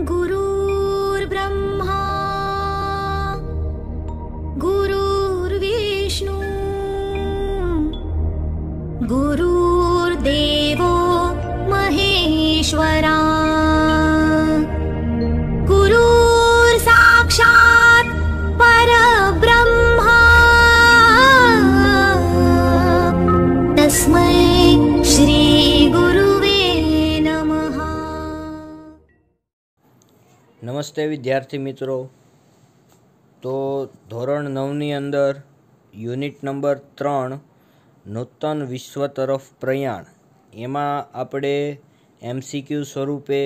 गुरुर्ब्रह्मा गुरुर्विष्णु गुरुर्देवो महेश्वरा गुरुर्साक्षात् परब्रह्मा तस्मै श्री गुरुवे नमः। नमस्ते विद्यार्थी मित्रों। तो ધોરણ 9ની અંદર યુનિટ નંબર 3 નૂતન વિશ્વ તરફ પ્રયાણ એમાં આપણે MCQ સ્વરૂપે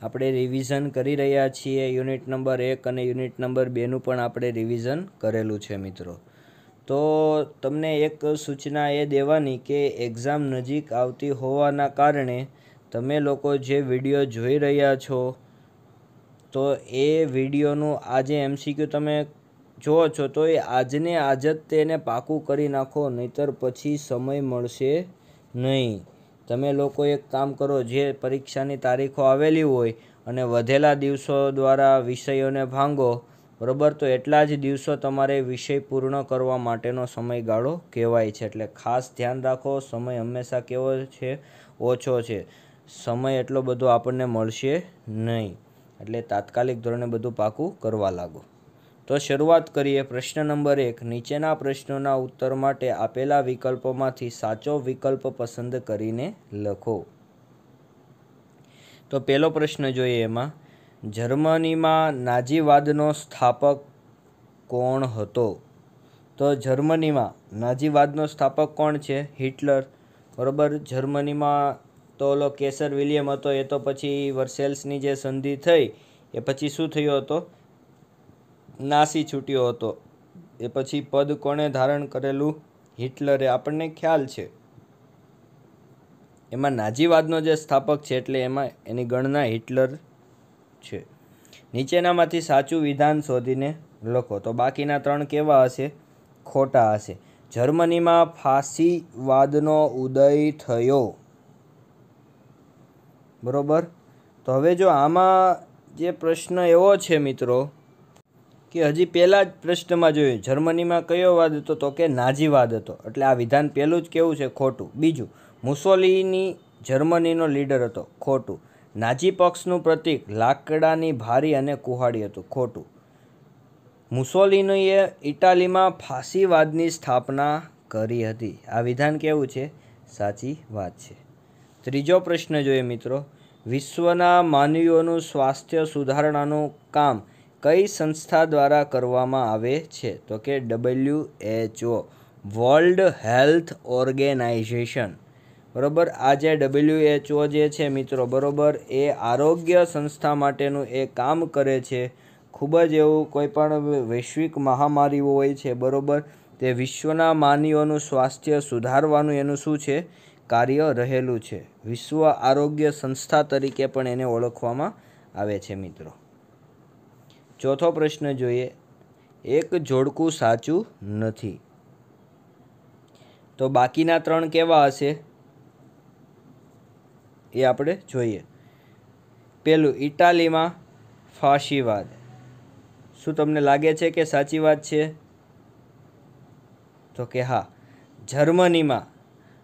આપણે રિવિઝન કરી રહ્યા છીએ। યુનિટ નંબર 1 અને યુનિટ નંબર 2નું પણ આપણે રિવિઝન કરેલું છે મિત્રો। તો તમને એક સૂચના એ દેવાની કે એક્ઝામ નજીક આવતી હોવાના કારણે તમે લોકો જે વિડીયો જોઈ રહ્યા છો તો એ વિડીયોનું આજે MCQ તમે જોવો છો તો એ આજને આજ જ તેને પાકું કરી નાખો, નહીતર પછી સમય મળશે નહીં। તમે લોકો એક કામ કરો, જે પરીક્ષાની તારીખો આવેલી હોય અને વધેલા દિવસો દ્વારા વિષયોને ભાંગો, બરાબર। તો એટલા જ દિવસો તમારે વિષય પૂર્ણ કરવા માટેનો સમયગાળો કહેવાય છે। એટલે ખાસ ધ્યાન રાખો, સમય હંમેશા કેવો છે? ઓછો છે। સમય એટલો બધો આપણને મળશે નહીં, એટલે તાત્કાલિક ધોરણે બધું પાકું કરવા લાગો। તો શરૂઆત કરીએ। પ્રશ્ન નંબર 1, નીચેના પ્રશ્નોના ઉત્તર માટે આપેલા વિકલ્પોમાંથી સાચો વિકલ્પ પસંદ કરીને લખો। તો પહેલો પ્રશ્ન જોઈએ એમાં, જર્મનીમાં નાઝીવાદનો સ્થાપક કોણ હતો? તો જર્મનીમાં નાઝીવાદનો સ્થાપક કોણ છે? હિટલર, બરાબર। જર્મનીમાં તો ઓલો કેસર વિલિયમ હતો, એ તો પછી વર્સેલ્સની જે સંધિ થઈ એ પછી શું થયો હતો? નાસી છૂટ્યો હતો। એ પછી પદ કોણે ધારણ કરેલું? હિટલરે, આપણને ખ્યાલ છે। એમાં નાઝીવાદનો જે સ્થાપક છે એટલે એમાં એની ગણના હિટલર છે। નીચેનામાંથી સાચું વિધાન શોધીને લખો। તો બાકીના 3 કેવા હશે? ખોટા હશે। જર્મનીમાં ફાસીવાદનો ઉદય થયો, બરોબર। તો હવે જો આમાં જે પ્રશ્ન એવો છે મિત્રો કે હજી પહેલા જ પ્રશ્નમાં જોયું જર્મનીમાં કયો વાદ હતો? તો કે નાઝીવાદ હતો, એટલે આ વિધાન પહેલું જ કેવું છે? ખોટું। બીજું, મુસોલિની જર્મનીનો લીડર હતો, ખોટું। નાઝી પક્ષનું પ્રતીક લાકડાની ભારી અને કુહાડી હતું, ખોટું। મુસોલિનીએ ઇટાલીમાં ફાસીવાદની સ્થાપના કરી હતી, આ વિધાન કેવું છે? સાચી વાત છે। ત્રીજો પ્રશ્ન જોઈએ મિત્રો, વિશ્વના માનવીઓનું સ્વાસ્થ્ય સુધારણાનું કામ કઈ સંસ્થા દ્વારા કરવામાં આવે છે? તો કે WHO, વર્લ્ડ હેલ્થ ઓર્ગેનાઇઝેશન, બરાબર। આ જે WHO જે છે મિત્રો, બરાબર, એ આરોગ્ય સંસ્થા માટેનું એ કામ કરે છે। ખૂબ જ એવું કોઈ પણ વૈશ્વિક મહામારીઓ હોય છે, બરાબર, તે વિશ્વના માનવીઓનું સ્વાસ્થ્ય સુધારવાનું એનું શું છે? કાર્ય રહેલું છે। વિશ્વ આરોગ્ય સંસ્થા તરીકે પણ એને ઓળખવામાં આવે છે મિત્રો। ચોથો પ્રશ્ન જોઈએ, એક જોડકું સાચું નથી। તો બાકીના 3 કેવા હશે એ આપણે જોઈએ। પહેલું, ઇટાલીમાં ફાસીવાદ, શું તમને લાગે છે કે સાચી વાત છે? તો કે હા। જર્મનીમાં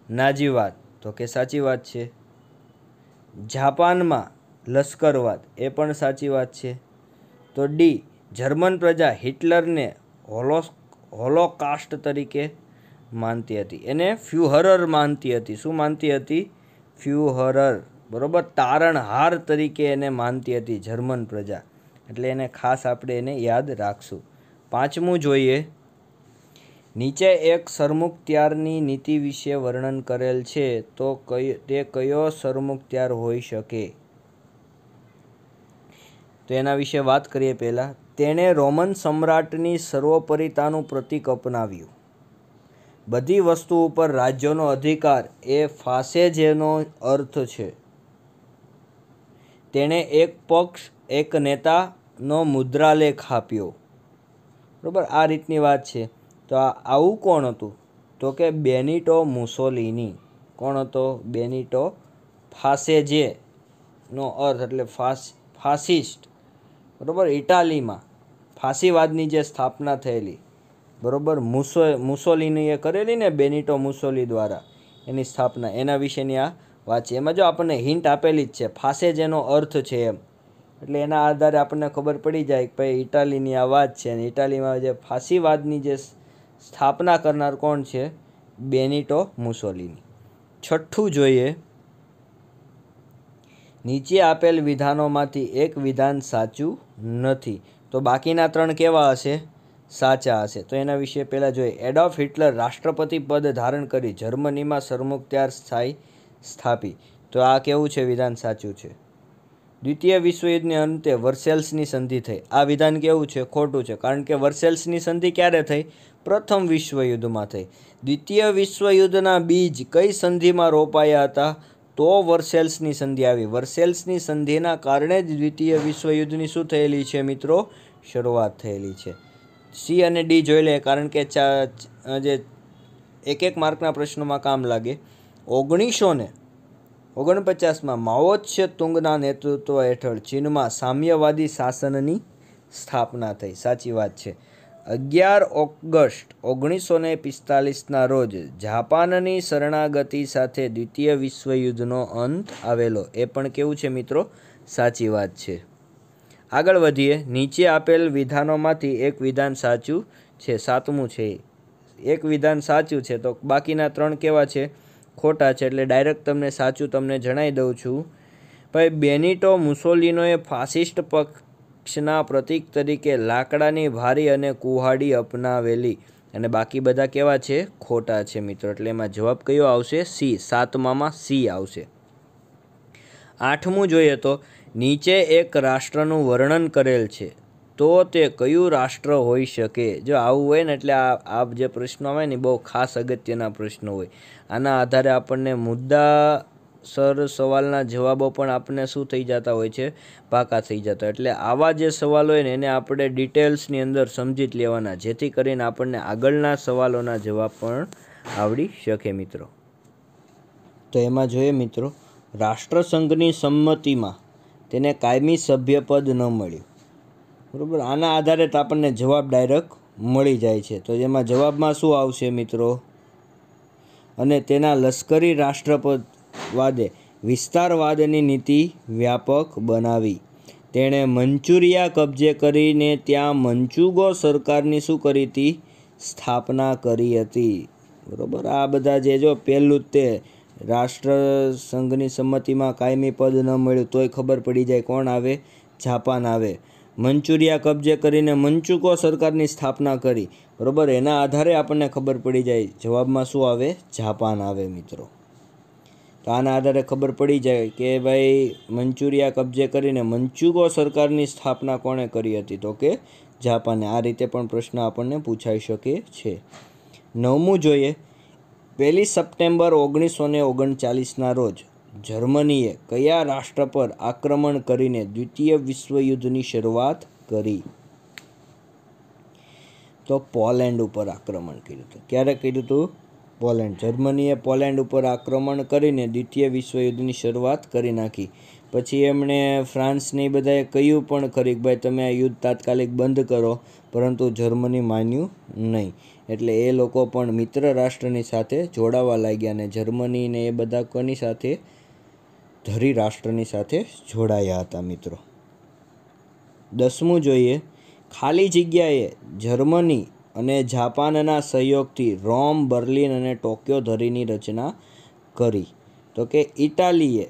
નાઝીવાદ, તો કે સાચી વાત છે। જાપાનમાં લશ્કરવાદ, એ પણ સાચી વાત છે। તો ડી, જર્મન પ્રજા હિટલરને હોલોકાસ્ટ તરીકે માનતી હતી, એને ફ્યુહરર માનતી હતી। શું માનતી હતી? ફ્યુહરર, બરાબર, તારણહાર તરીકે એને માનતી હતી જર્મન પ્રજા, એટલે એને ખાસ આપણે એને યાદ રાખશું। પાંચમું જોઈએ, નીચે એક સરમુખત્યારની નીતિ વિશે વર્ણન કરેલ છે, તો તે કયો સરમુખત્યાર હોઈ શકે? તો એના વિશે વાત કરીએ। પહેલાં, તેણે રોમન સમ્રાટની સર્વોપરિતાનું પ્રતીક અપનાવ્યું। બધી વસ્તુ ઉપર રાજ્યનો અધિકાર એ ફાસેજેનો અર્થ છે। તેણે એક પક્ષ એક નેતાનો મુદ્રાલેખ આપ્યો, બરાબર, આ રીતની વાત છે। તો આવું કોણ હતું? તો કે બેનિટો મુસોલિની। કોણ હતો? બેનિટો ફાસેજેનો અર્થ એટલે ફાસિસ્ટ, બરાબર, ઇટાલીમાં ફાંસીવાદની જે સ્થાપના થયેલી, બરાબર, મુસોલિનીએ કરેલી ને, બેનિટો મુસોલી દ્વારા એની સ્થાપના, એના વિશેની આ વાત છે. એમાં જો આપણને હિન્ટ આપેલી જ છે, ફાસે જેનો અર્થ છે એમ, એટલે એના આધારે આપણને ખબર પડી જાય કે ભાઈ ઇટાલીની આ વાત છે. અને ઇટાલીમાં જે ફાંસીવાદની જે સ્થાપના કરનાર કોણ છે? બેનિટો મુસોલિની. છઠ્ઠું જોઈએ, નીચે આપેલ વિધાનોમાંથી એક વિધાન સાચું નથી, તો બાકીના 3 કેવા હશે? સાચા હશે. તો એના વિશે પહેલાં જોઈએ. એડોલ્ફ હિટલર રાષ્ટ્રપતિ પદ ધારણ કરી જર્મનીમાં સરમુખત્યાર સ્થાપી, તો આ કેવું છે? વિધાન સાચું છે. દ્વિતીય વિશ્વયુદ્ધને અંતે વર્સેલ્સની સંધિ થઈ, આ વિધાન કેવું છે? ખોટું છે. કારણ કે વર્સેલ્સની સંધિ ક્યારે થઈ? પ્રથમ વિશ્વયુદ્ધમાં થઈ. દ્વિતીય વિશ્વયુદ્ધના બીજ કઈ સંધિમાં રોપાયા હતા? તો વર્સેલ્સની સંધિ આવી. વર્સેલ્સની સંધિના કારણે જ દ્વિતીય વિશ્વયુદ્ધની શું થયેલી છે મિત્રો? શરૂઆત થયેલી છે. સી અને ડી જોઈ લે, કારણ કે જે એક માર્કના પ્રશ્નોમાં કામ લાગે. 1949માં માઓ ત્સે-તુંગના નેતૃત્વ હેઠળ ચીનમાં સામ્યવાદી શાસનની સ્થાપના થઈ. સાચી વાત છે. 11 ઓગસ્ટ 1945ના રોજ જાપાનની શરણાગતિ સાથે દ્વિતીય વિશ્વયુદ્ધનો અંત આવેલો, એ પણ કેવું છે મિત્રો? સાચી વાત છે. આગળ વધીએ. નીચે આપેલ વિધાનોમાંથી એક વિધાન સાચું છે. 7મું છે, એક વિધાન સાચું છે, તો બાકીના 3 કેવા છે? ખોટા છે. એટલે ડાયરેક્ટ તમને સાચું તમને જણાવી દઉં છું. ભાઈ, બેનિટો મુસોલિનીએ ફાસિસ્ટ પક્ષના પ્રતીક તરીકે લાકડાની ભારી અને કુહાડી અપનાવેલી, અને બાકી બધા કેવા છે? ખોટા છે મિત્રો. એટલે એમાં જવાબ કયો આવશે? સી. 7મામાં સી આવશે. 8મું જોઈએ તો, નીચે એક રાષ્ટ્રનું વર્ણન કરેલ છે, તો તે કયું રાષ્ટ્ર હોઈ શકે? જો આવું હોય ને, એટલે આ જે પ્રશ્નો આવે ને, બહુ ખાસ અગત્યના પ્રશ્નો હોય. આના આધારે આપણને મુદ્દાસર સવાલના જવાબો પણ આપણને શું થઈ જતા હોય છે? પાકા થઈ જતા. એટલે આવા જે સવાલ હોય ને, એને આપણે ડિટેલ્સની અંદર સમજી જ લેવાના, જેથી કરીને આપણને આગળના સવાલોના જવાબ પણ આવડી શકે મિત્રો. તો એમાં જોઈએ મિત્રો, રાષ્ટ્રસંઘની સંમતિમાં તેને કાયમી સભ્યપદ ન મળ્યું, બરાબર. આના આધારે તો આપણને જવાબ ડાયરેક્ટ મળી જાય છે. તો એમાં જવાબમાં શું આવશે મિત્રો? અને તેના લશ્કરી રાષ્ટ્રવાદે વિસ્તારવાદની નીતિ વ્યાપક બનાવી. તેણે મંચુરિયા કબજે કરીને ત્યાં મંચુગો સરકારની શું કરી હતી? સ્થાપના કરી હતી, બરાબર. આ બધા જે જો પહેલું તે રાષ્ટ્રસંઘની સંમતિમાં કાયમી પદ ન મળ્યું તોય ખબર પડી જાય કોણ આવે? જાપાન આવે. મંચુરિયા કબજે કરીને મંચુકો સરકારની સ્થાપના કરી, બરાબર. એના આધારે આપણને ખબર પડી જાય જવાબમાં શું આવે? જાપાન આવે મિત્રો. તો આના આધારે ખબર પડી જાય કે ભાઈ મંચુરિયા કબજે કરીને મંચુકો સરકારની સ્થાપના કોણે કરી હતી? તો કે જાપાને. આ રીતે પણ પ્રશ્ન આપણને પૂછાઈ શકે છે. 9મું જોઈએ. 1 સપ્ટેમ્બર 1939ના રોજ જર્મનીએ કયા રાષ્ટ્ર પર આક્રમણ કરીને દ્વિતીય વિશ્વયુદ્ધની શરૂઆત કરી? તો પોલેન્ડ ઉપર આક્રમણ કર્યું હતું. ક્યારે કર્યું હતું? પોલેન્ડ. જર્મનીએ પોલેન્ડ ઉપર આક્રમણ કરીને દ્વિતીય વિશ્વયુદ્ધની શરૂઆત કરી નાખી. પછી એમણે ફ્રાન્સને બધાએ કહ્યું પણ ખરી કે ભાઈ તમે આ યુદ્ધ તાત્કાલિક બંધ કરો, પરંતુ જર્મની માન્યું નહીં. એટલે એ લોકો પણ મિત્ર રાષ્ટ્રની સાથે જોડાવા લાગ્યા, અને જર્મનીને એ બધા કોની સાથે? ધરી રાષ્ટ્રની સાથે જોડાયા હતા મિત્રો. 10મું જોઈએ. ખાલી જગ્યાએ જર્મની અને જાપાનના સહયોગથી રોમ, બર્લિન અને ટોક્યો ધરીની રચના કરી. તો કે ઇટાલીએ,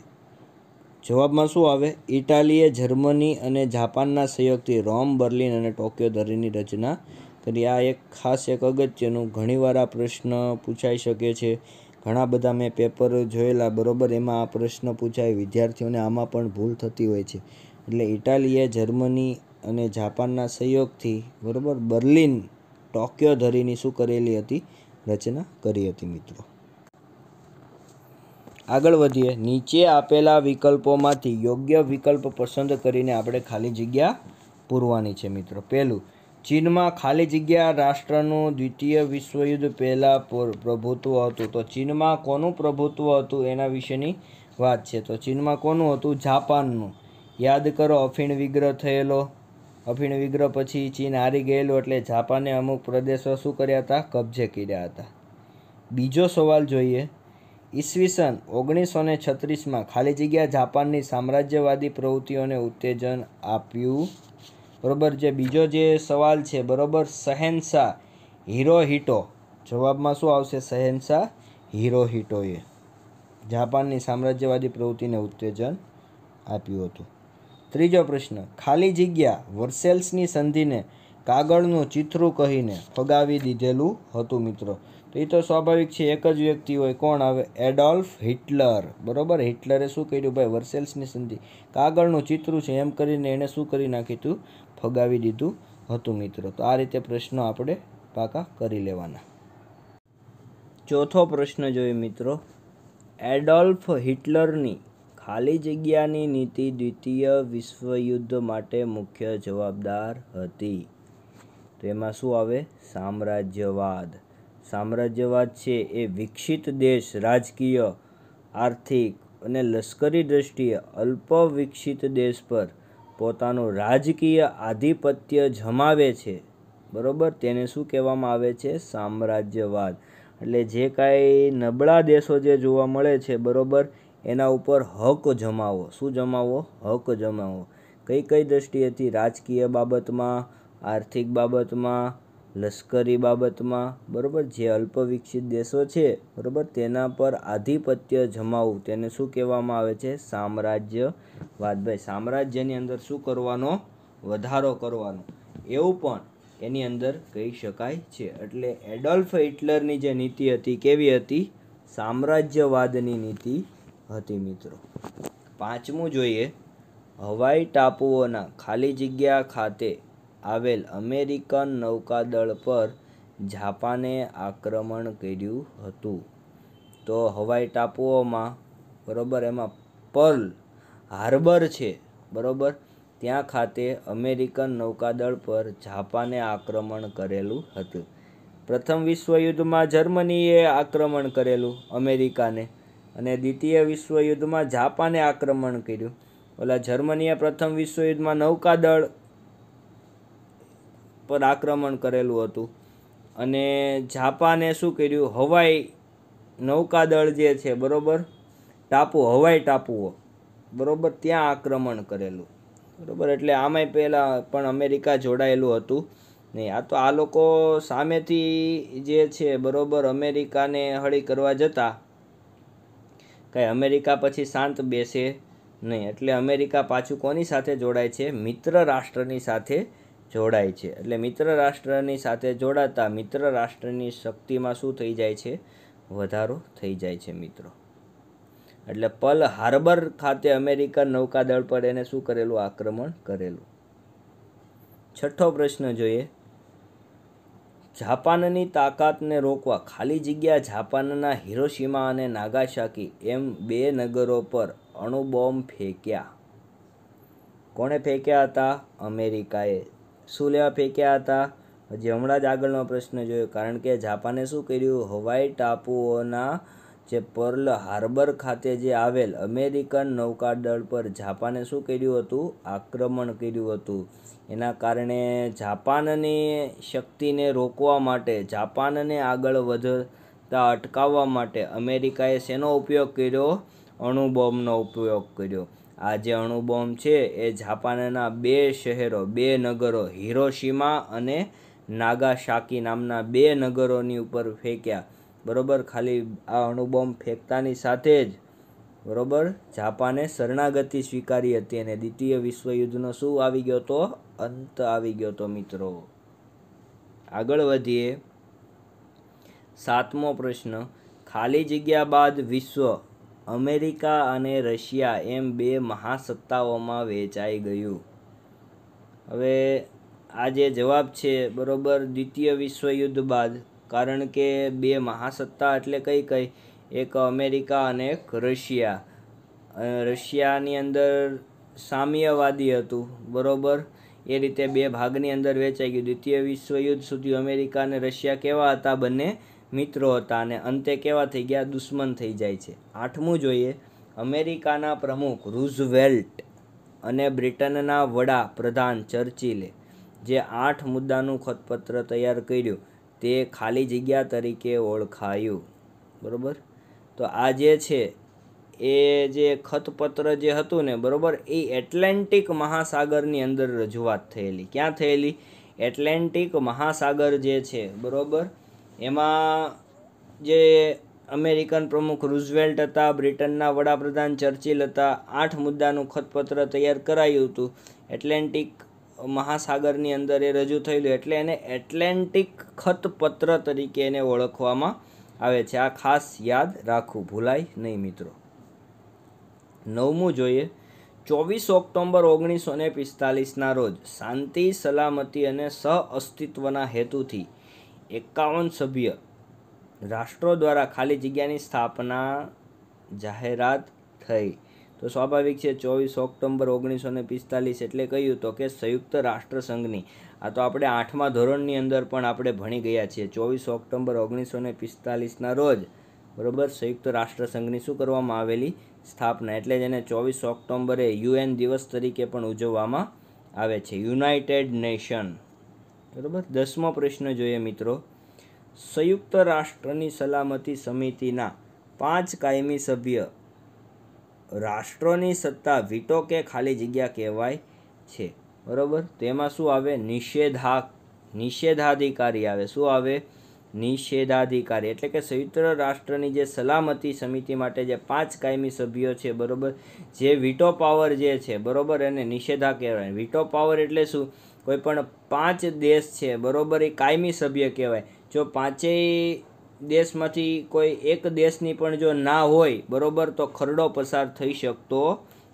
જવાબમાં શું આવે? ઇટાલીએ જર્મની અને જાપાનના સહયોગથી રોમ, બર્લિન અને ટોક્યો ધરીની રચના કરી. આ એક ખાસ એક અગત્યનું ઘણીવાર આ પ્રશ્ન પૂછાઈ શકે છે. ઘણા બધા મેં પેપર જોયેલા, બરાબર, એમાં આ પ્રશ્ન પૂછાય. વિદ્યાર્થીઓને આમાં પણ ભૂલ થતી હોય છે. એટલે ઇટાલીએ જર્મની અને જાપાનના સહયોગથી, બરાબર, બર્લિન, ટોક્યો ધરીની શું કરેલી હતી? રચના કરી હતી મિત્રો. આગળ વધીએ. નીચે આપેલા વિકલ્પોમાંથી યોગ્ય વિકલ્પ પસંદ કરીને આપણે ખાલી જગ્યા પૂરવાની છે મિત્રો. પહેલું, ચીનમાં ખાલી જગ્યા રાષ્ટ્રનું દ્વિતીય વિશ્વયુદ્ધ પહેલાં પ્રભુત્વ હતું. તો ચીનમાં કોનું પ્રભુત્વ હતું એના વિશેની વાત છે. તો ચીનમાં કોનું હતું? જાપાનનું. યાદ કરો, અફીણ વિગ્રહ થયેલો, અફીણ વિગ્રહ પછી ચીન હારી ગયેલું એટલે જાપાને અમુક પ્રદેશો શું કર્યા હતા? કબજે કર્યા હતા. બીજો સવાલ જોઈએ. ઈસવીસન 1936માં ખાલી જગ્યા જાપાનની સામ્રાજ્યવાદી પ્રવૃત્તિઓને ઉત્તેજન આપ્યું. બરોબર. જે બીજો જે સવાલ છે, બરોબર, શહેનશાહ હિરોહિટો. જવાબમાં શું આવશે? શહેનશાહ હિરોહિટોએ જાપાનની સામ્રાજ્યવાદી પ્રવૃત્તિને ઉત્તેજન આપ્યું હતું. ત્રીજો પ્રશ્ન. ખાલી જગ્યા વર્સેલ્સની સંધિને કાગળનું ચિત્રું કહીને ફગાવી દીધેલું હતું મિત્રો. તો એ તો સ્વાભાવિક છે, એક જ વ્યક્તિ હોય. કોણ આવે? Adolf Hitler. બરોબર. હિટલરે શું કર્યું ભાઈ? વર્સેલ્સની સંધિ કાગળનું ચિત્રું છે એમ કરીને એણે શું કરી નાખ્યું હતું? ફગાવી દીધું હતું મિત્રો. તો આ રીતે પ્રશ્નો આપણે પાકા કરી લેવાના. ચોથો પ્રશ્ન જોઈએ મિત્રો. એડોલ્ફ હિટલરની ખાલી જગ્યાની નીતિ દ્વિતીય વિશ્વયુદ્ધ માટે મુખ્ય જવાબદાર હતી. તો એમાં શું આવે? સામ્રાજ્યવાદ. સામ્રાજ્યવાદ છે એ વિકસિત દેશ રાજકીય, આર્થિક અને લશ્કરી દ્રષ્ટિએ અલ્પ વિકસિત દેશ પર પોતાનું રાજકીય આધિપત્ય જમાવે છે. બરોબર. તેને શું કહેવામાં આવે છે? સામ્રાજ્યવાદ. એટલે જે કાંઈ નબળા દેશો જે જોવા મળે છે, બરોબર, એના ઉપર હક જમાવો. શું જમાવો? હક જમાવો. કઈ કઈ દ્રષ્ટિએથી? રાજકીય બાબતમાં, આર્થિક બાબતમાં, લશ્કરી બાબતમાં. બરોબર. જે અલ્પ વિકસિત દેશો છે, બરોબર, તેના પર આધિપત્ય જમાવવું તેને શું કહેવામાં આવે છે? સામ્રાજ્યવાદ. ભાઈ સામ્રાજ્યની અંદર શું કરવાનો? વધારો કરવાનો, એવું પણ એની અંદર કહી શકાય છે. એટલે એડોલ્ફ હિટલરની જે નીતિ હતી કેવી હતી? સામ્રાજ્યવાદની નીતિ હતી મિત્રો. પાંચમું જોઈએ. હવાઈ ટાપુઓના ખાલી જગ્યા ખાતે આવેલ અમેરિકન નૌકાદળ પર જાપાને આક્રમણ કર્યું હતું. તો હવાઈ ટાપુઓમાં, બરોબર, એમાં પર્લ હાર્બર છે, બરોબર, ત્યાં ખાતે અમેરિકન નૌકાદળ પર જાપાને આક્રમણ કરેલું હતું. પ્રથમ વિશ્વયુદ્ધમાં જર્મનીએ આક્રમણ કરેલું અમેરિકાને, અને દ્વિતીય વિશ્વયુદ્ધમાં જાપાને આક્રમણ કર્યું. ઓલા જર્મનીએ પ્રથમ વિશ્વયુદ્ધમાં નૌકાદળ પર આક્રમણ કરેલું હતું અને જાપાને શું કર્યું? હવાઈ નૌકાદળ જે છે, બરોબર, હવાઈ ટાપુઓ, બરોબર, ત્યાં આક્રમણ કરેલું. બરોબર. એટલે આમાંય પહેલાં પણ અમેરિકા જોડાયેલું હતું નહીં. આ તો આ લોકો સામેથી જે છે, બરોબર, અમેરિકાને હળી કરવા જતા કાંઈ અમેરિકા પછી શાંત બેસે નહીં. એટલે અમેરિકા પાછું કોની સાથે જોડાય છે? મિત્ર રાષ્ટ્રની સાથે જોડાય છે. એટલે મિત્ર રાષ્ટ્રની સાથે જોડાતા મિત્ર રાષ્ટ્રની શક્તિમાં શું થઈ જાય છે? વધારો થઈ જાય છે મિત્રો. એટલે પર્લ હાર્બર ખાતે અમેરિકન નૌકાદળ પર એને શું કરેલું? આક્રમણ કરેલું. છઠ્ઠો પ્રશ્ન જોઈએ. જાપાનની તાકાતને રોકવા ખાલી જગ્યા જાપાનના હિરોશિમા અને નાગાસાકી એમ બે નગરો પર અણુબોમ્બ ફેંક્યા. કોણે ફેંક્યા હતા? અમેરિકાએ. શું લેવા ફેંક્યા હતા? હજી હમણાં જ આગળનો પ્રશ્ન જોયો. કારણ કે જાપાને શું કર્યું? હવાઈ ટાપુઓના જે પર્લ હાર્બર ખાતે જે આવેલ અમેરિકન નૌકાદળ પર જાપાને શું કર્યું હતું? આક્રમણ કર્યું હતું. એના કારણે જાપાનની શક્તિને રોકવા માટે, જાપાનને આગળ વધતા અટકાવવા માટે અમેરિકાએ શેનો ઉપયોગ કર્યો? અણુબોમ્બનો ઉપયોગ કર્યો. આ જે અણુબોમ્બ છે એ જાપાનના બે શહેરો, બે નગરો, હિરોશિમા અને નાગાસાકી નામના બે નગરોની ઉપર ફેંક્યા. બરોબર. ખાલી આ અણુબોમ્બ ફેંકતાની સાથે જ, બરોબર, જાપાને શરણાગતિ સ્વીકારી હતી અને દ્વિતીય વિશ્વયુદ્ધનો શું આવી ગયો તો? અંત આવી ગયો તો મિત્રો. આગળ વધીએ. સાતમો પ્રશ્ન. ખાલી જગ્યા બાદ વિશ્વ અમેરિકા અને રશિયા એમ બે મહાસત્તાઓમાં વહેંચાઈ ગયું. હવે આ જે જવાબ છે, બરોબર, દ્વિતીય વિશ્વયુદ્ધ બાદ. કારણ કે બે મહાસત્તા એટલે કઈ કઈ? એક અમેરિકા અને એક રશિયા. રશિયાની અંદર સામ્યવાદી હતું, બરોબર, એ રીતે બે ભાગની અંદર વેચાઈ ગયું. દ્વિતીય વિશ્વયુદ્ધ સુધી અમેરિકા અને રશિયા કેવા હતા? બંને મિત્રો હતા અને અંતે કેવા થઈ ગયા? દુશ્મન થઈ જાય છે. આઠમું જોઈએ. અમેરિકાના પ્રમુખ રૂઝવેલ્ટ અને બ્રિટનના વડાપ્રધાન ચર્ચિલે જે 8 મુદ્દાનું ખતપત્ર તૈયાર કર્યું તે ખાલી જગ્યા તરીકે ઓળખાયું. બરાબર. તો આ જે છે એ જે ખતપત્ર જે હતું ને, બરાબર, એ એટલાન્ટિક મહાસાગરની અંદર રજૂઆત થયેલી. ક્યાં થયેલી? એટલાન્ટિક મહાસાગર જે છે, બરાબર, એમાં જે અમેરિકન પ્રમુખ રૂઝવેલ્ટ હતા, બ્રિટનના વડાપ્રધાન ચર્ચિલ હતા, 8 મુદ્દાનું ખતપત્ર તૈયાર કરાયું હતું. એટલાન્ટિક મહાસાગરની અંદર એ રજૂ થયેલું એટલે એને એટલાન્ટિક ખતપત્ર તરીકે એને ઓળખવામાં આવે છે. આ ખાસ યાદ રાખવું, ભૂલાય નહીં મિત્રો. 9મું જોઈએ. 24 ઓક્ટોબર 1945ના રોજ શાંતિ, સલામતી અને સહઅસ્તિત્વના હેતુથી 51 સભ્ય રાષ્ટ્રો દ્વારા ખાલી જગ્યાની સ્થાપના જાહેરાત થઈ. તો સ્વાભાવિક છે 24 ઓક્ટોબર 1945 એટલે કહ્યું તો કે સંયુક્ત રાષ્ટ્રસંઘની. આ તો આપણે 8મા ધોરણની અંદર પણ આપણે ભણી ગયા છીએ. 24 ઓક્ટોબર 1945ના રોજ, બરાબર, સંયુક્ત રાષ્ટ્રસંઘની શું કરવામાં આવેલી? સ્થાપના. એટલે જ એને 24 ઓક્ટોબરે UN દિવસ તરીકે પણ ઉજવવામાં આવે છે, યુનાઇટેડ નેશન. બરાબર. 10મો પ્રશ્ન જોઈએ મિત્રો. સંયુક્ત રાષ્ટ્રની સલામતી સમિતિના 5 કાયમી સભ્ય રાષ્ટ્રોની સત્તા વીટો કે ખાલી જગ્યા કહેવાય છે. બરાબર. તેમાં શું આવે? નિષેધાધિકારી આવે. શું આવે? નિષેધાધિકારી. એટલે કે સંયુક્ત રાષ્ટ્રની જે સલામતી સમિતિ માટે જે 5 કાયમી સભ્યો છે, બરાબર, જે વીટો પાવર જે છે, બરાબર, એને નિષેધા કહેવાય. વીટો પાવર એટલે શું? કોઈ પણ 5 દેશ છે, બરાબર, એ કાયમી સભ્ય કહેવાય. જો 5 દેશમાંથી કોઈ એક દેશની પણ જો ના હોય, બરાબર, તો ખરડો પસાર થઈ શકતો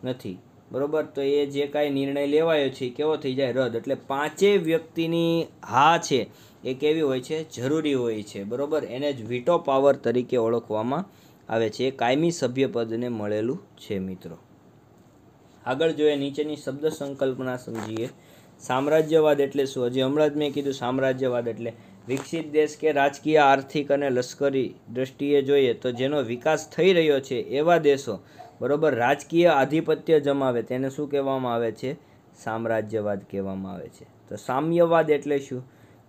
નથી. બરાબર. તો એ જે કાંઈ નિર્ણય લેવાયો છે કેવો થઈ જાય? રદ. એટલે 5 વ્યક્તિની હા છે એ કેવી હોય છે? જરૂરી હોય છે. બરાબર. એને જ વીટો પાવર તરીકે ઓળખવામાં આવે છે. એ કાયમી સભ્યપદને મળેલું છે મિત્રો. આગળ જોઈએ, નીચેની શબ્દ સંકલ્પના સમજીએ. સામ્રાજ્યવાદ એટલે શું? હજી હમણાં જ મેં કીધું, સામ્રાજ્યવાદ એટલે વિકસિત દેશ કે રાજકીય, આર્થિક અને લશ્કરી દ્રષ્ટિએ જોઈએ તો જેનો વિકાસ થઈ રહ્યો છે એવા દેશો, બરાબર, રાજકીય આધિપત્ય જમાવે તેને શું કહેવામાં આવે છે? સામ્રાજ્યવાદ કહેવામાં આવે છે. તો સામ્યવાદ એટલે શું?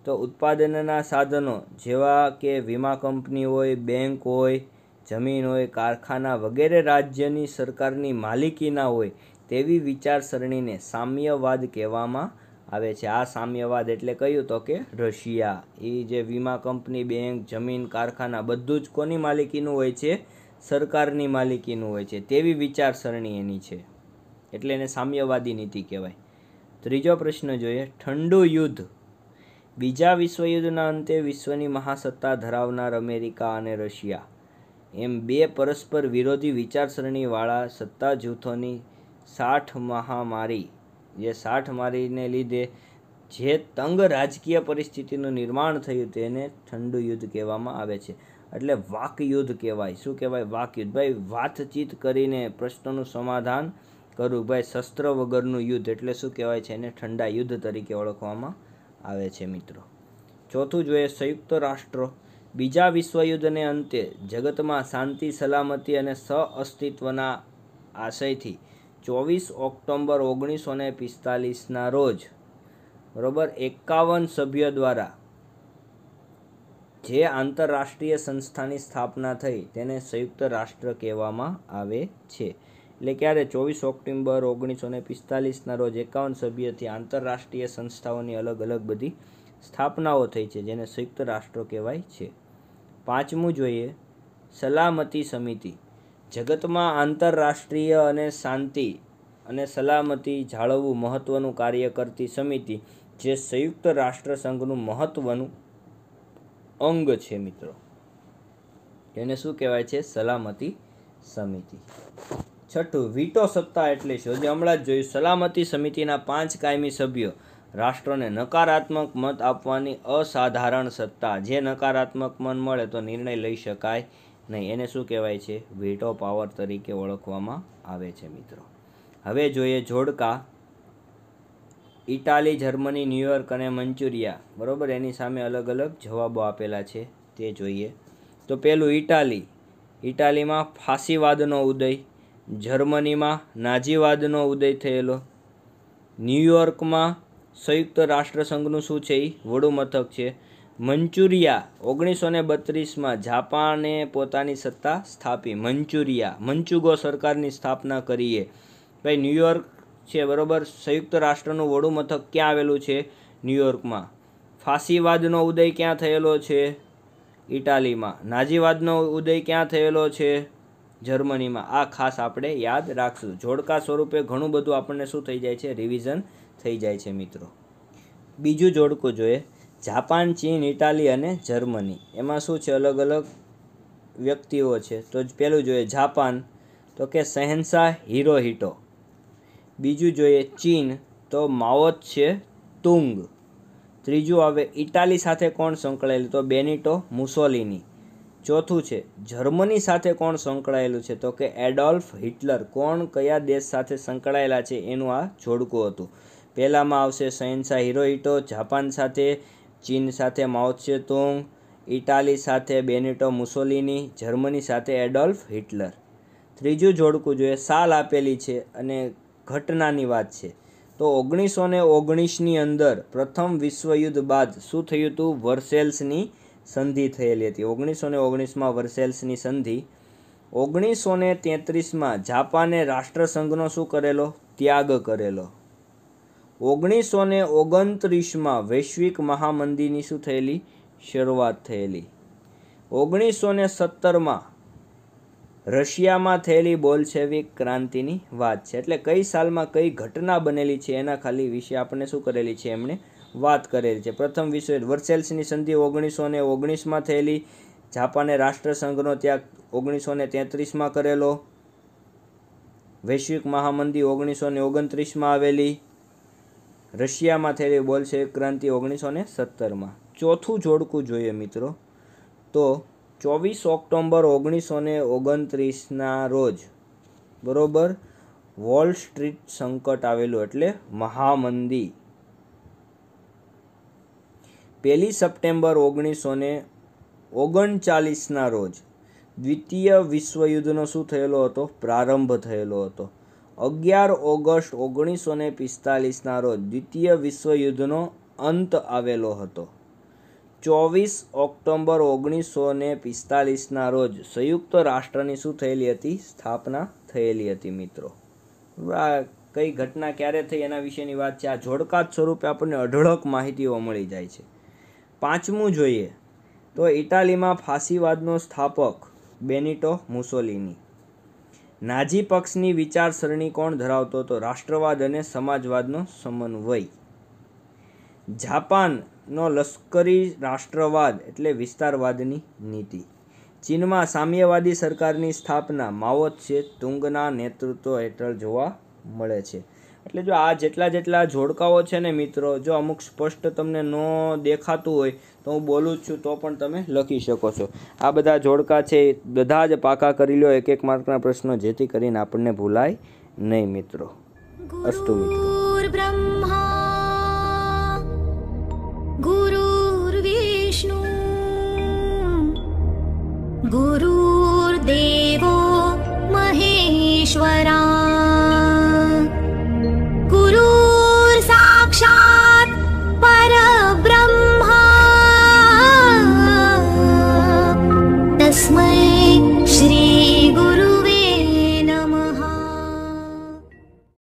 તો ઉત્પાદનના સાધનો જેવા કે વીમા કંપની હોય, બેંક હોય, જમીન હોય, કારખાના વગેરે રાજ્યની સરકારની માલિકીના હોય તેવી વિચારસરણીને સામ્યવાદ કહેવામાં આવે છે. આ સામ્યવાદ એટલે કહ્યું તો કે રશિયા. એ જે વીમા કંપની, બેંક, જમીન, કારખાના બધું જ કોની માલિકીનું હોય છે? સરકારની માલિકીનું હોય છે. તેવી વિચારસરણી એની છે એટલે એને સામ્યવાદી નીતિ કહેવાય. 3જો પ્રશ્ન જોઈએ. ઠંડુ યુદ્ધ. બીજા વિશ્વયુદ્ધના અંતે વિશ્વની મહાસત્તા ધરાવનાર અમેરિકા અને રશિયા એમ 2 પરસ્પર વિરોધી વિચારસરણીવાળા સત્તા જૂથોની 60 મહામારી, જે 60 મારીને લીધે જે તંગ રાજકીય પરિસ્થિતિનું નિર્માણ થયું તેને ઠંડુ યુદ્ધ કહેવામાં આવે છે. એટલે વાક યુદ્ધ કહેવાય. શું કહેવાય? વાક યુદ્ધ. ભાઈ વાતચીત કરીને પ્રશ્નોનું સમાધાન કરવું. ભાઈ શસ્ત્ર વગરનું યુદ્ધ એટલે શું કહેવાય છે? એને ઠંડા યુદ્ધ તરીકે ઓળખવામાં આવે છે મિત્રો. 4થું જોઈએ, સંયુક્ત રાષ્ટ્રો. બીજા વિશ્વયુદ્ધને અંતે જગતમાં શાંતિ, સલામતી અને સહઅસ્તિત્વના આશયથી 24 ઓક્ટોબર 1945ના રોજ, બરાબર, 51 સભ્યો દ્વારા જે આંતરરાષ્ટ્રીય સંસ્થાની સ્થાપના થઈ તેને સંયુક્ત રાષ્ટ્ર કહેવામાં આવે છે. એટલે ક્યારે? 24 ઓક્ટોબર 1945ના રોજ 51 સભ્યથી આંતરરાષ્ટ્રીય સંસ્થાઓની અલગ અલગ બધી સ્થાપનાઓ થઈ છે જેને સંયુક્ત રાષ્ટ્રો કહેવાય છે. 5મું જોઈએ, સલામતી સમિતિ. જગતમાં આંતરરાષ્ટ્રીય અને શાંતિ અને સલામતી જાળવવું મહત્વનું કાર્ય કરતી સમિતિ જે સંયુક્ત રાષ્ટ્રસંઘનું મહત્વનું અંગ છે મિત્રો. એને શું કહેવાય છે? સલામતી સમિતિ. 6. વીટો સત્તા એટલે શું? જે હમણાં જ જોયું. સલામતી સમિતિના 5 કાયમી સભ્યો રાષ્ટ્રોને નકારાત્મક મત આપવાની અસાધારણ સત્તા. જે નકારાત્મક મત મળે તો નિર્ણય લઈ શકાય નહીં. એને શું કહેવાય છે? વીટો પાવર તરીકે ઓળખવામાં આવે છે મિત્રો. હવે જોઈએ જોડકા. ઇટાલી, જર્મની, ન્યુયોર્ક અને મંચુરિયા, બરાબર, એની સામે અલગ અલગ જવાબો આપેલા છે તે જોઈએ. તો પહેલું ઇટાલી. ઇટાલીમાં ફાસીવાદનો ઉદય. જર્મનીમાં નાઝીવાદનો ઉદય થયેલો, ન્યૂયોર્કમાં સંયુક્ત રાષ્ટ્રસંઘનું શું છે એ વડું મથક છે, મંચુરિયા 1932માં જાપાને પોતાની સત્તા સ્થાપી, મંચુગો સરકારની સ્થાપના કરીએ. ભાઈ ન્યૂયોર્ક છે બરોબર, સંયુક્ત રાષ્ટ્રનું વડું મથક ક્યાં આવેલું છે? ન્યૂયોર્કમાં. ફાસીવાદનો ઉદય ક્યાં થયેલો છે? ઇટાલીમાં. નાઝીવાદનો ઉદય ક્યાં થયેલો છે? જર્મનીમાં. આ ખાસ આપણે યાદ રાખશું. જોડકા સ્વરૂપે ઘણું બધું આપણને શું થઈ જાય છે? રિવિઝન થઈ જાય છે મિત્રો. બીજું જોડકું જોઈએ, જાપાન, ચીન, ઇટાલી અને જર્મની. એમાં શું છે? અલગ અલગ વ્યક્તિઓ છે. તો પહેલું જોઈએ જાપાન, તો કે શહેનશાહ હિરોહિટો. બીજું જોઈએ ચીન, તો માઓ છે તુંગ. ત્રીજું આવે ઇટાલી સાથે કોણ સંકળાયેલું? તો બેનિટો મુસોલિની. ચોથું છે જર્મની સાથે કોણ સંકળાયેલું છે? તો કે એડોલ્ફ હિટલર. કોણ કયા દેશ સાથે સંકળાયેલા છે એનું આ જોડકું હતું. પહેલામાં આવશે શહેનશાહ હિરોહિટો, જાપાન સાથે, ચીન સાથે માઓ ત્સે-તુંગ, ઇટાલી સાથે બેનિટો મુસોલિની, જર્મની સાથે એડોલ્ફ હિટલર. ત્રીજું જોડકું જોઈએ, સાલ આપેલી છે અને ઘટનાની વાત છે. તો 1919ની અંદર પ્રથમ વિશ્વયુદ્ધ બાદ શું થયું હતું? વર્સેલ્સની સંધિ થયેલી હતી. 1919માં વર્સેલ્સની સંધિ. 1933માં જાપાને રાષ્ટ્રસંઘનો શું કરેલો? ત્યાગ કરેલો. 1929માં વૈશ્વિક મહામંદીની શું થયેલી? શરૂઆત થયેલી. 1917માં રશિયામાં થયેલી બોલ્શેવિક ક્રાંતિની વાત છે. એટલે કઈ સાલમાં કઈ ઘટના બનેલી છે એના ખાલી વિશે આપણે શું કરેલી છે? એમણે વાત કરેલી છે. પ્રથમ વિશ્વ વર્સેલ્સની સંધિ 1919માં થયેલી. જાપાને રાષ્ટ્રસંઘનો ત્યાગ 1933માં કરેલો. વૈશ્વિક મહામંદી 1929માં આવેલી. રશિયામાં થયેલી બોલ્શેવિક ક્રાંતિ 1917માં. ચોથું જોડકું જોઈએ મિત્રો, તો 24 ઓક્ટોબર 1929ના રોજ બરોબર વોલ સ્ટ્રીટ સંકટ આવેલું, એટલે મહામંદી. 1 સપ્ટેમ્બર 1939ના રોજ દ્વિતીય વિશ્વયુદ્ધનો શું થયેલો હતો? પ્રારંભ થયેલો હતો. 11 ઓગસ્ટ 1945ના રોજ દ્વિતીય વિશ્વયુદ્ધનો અંત આવેલો હતો. 24 ઓક્ટોબર 1945ના રોજ સંયુક્ત રાષ્ટ્રની શું થયેલી હતી? સ્થાપના થયેલી હતી મિત્રો. આ કઈ ઘટના ક્યારે થઈ એના વિશેની વાત છે. આ જોડકાત સ્વરૂપે આપણને અઢળક માહિતીઓ મળી જાય છે. પાંચમું જોઈએ તો ઇટાલીમાં ફાસીવાદનો સ્થાપક બેનિટો મુસોલિની. નાઝી પક્ષની વિચારસરણી કોણ ધરાવતો હતો? રાષ્ટ્રવાદ અને સમાજવાદનો સમન્વય. જાપાનનો લશ્કરી રાષ્ટ્રવાદ એટલે વિસ્તારવાદની નીતિ. ચીનમાં સામ્યવાદી સરકારની સ્થાપના માઓ ત્સે-તુંગના નેતૃત્વ હેઠળ જોવા મળે છે. એટલે જો આ જેટલા જોડકાઓ છે ને મિત્રો, જો અમુક સ્પષ્ટ તમને ન દેખાતું હોય તો હું બોલું જ છું તો પણ તમે લખી શકો છો. આ બધા જોડકા છે બધા જ પાકા કરી લો, એક માર્કના પ્રશ્નો, જેથી કરીને આપણને ભૂલાય નહીં મિત્રો. અસ્તુ મિત્રો. ગુરુર્બ્રહ્મા ગુરુર્વિષ્ણુ ગુરુ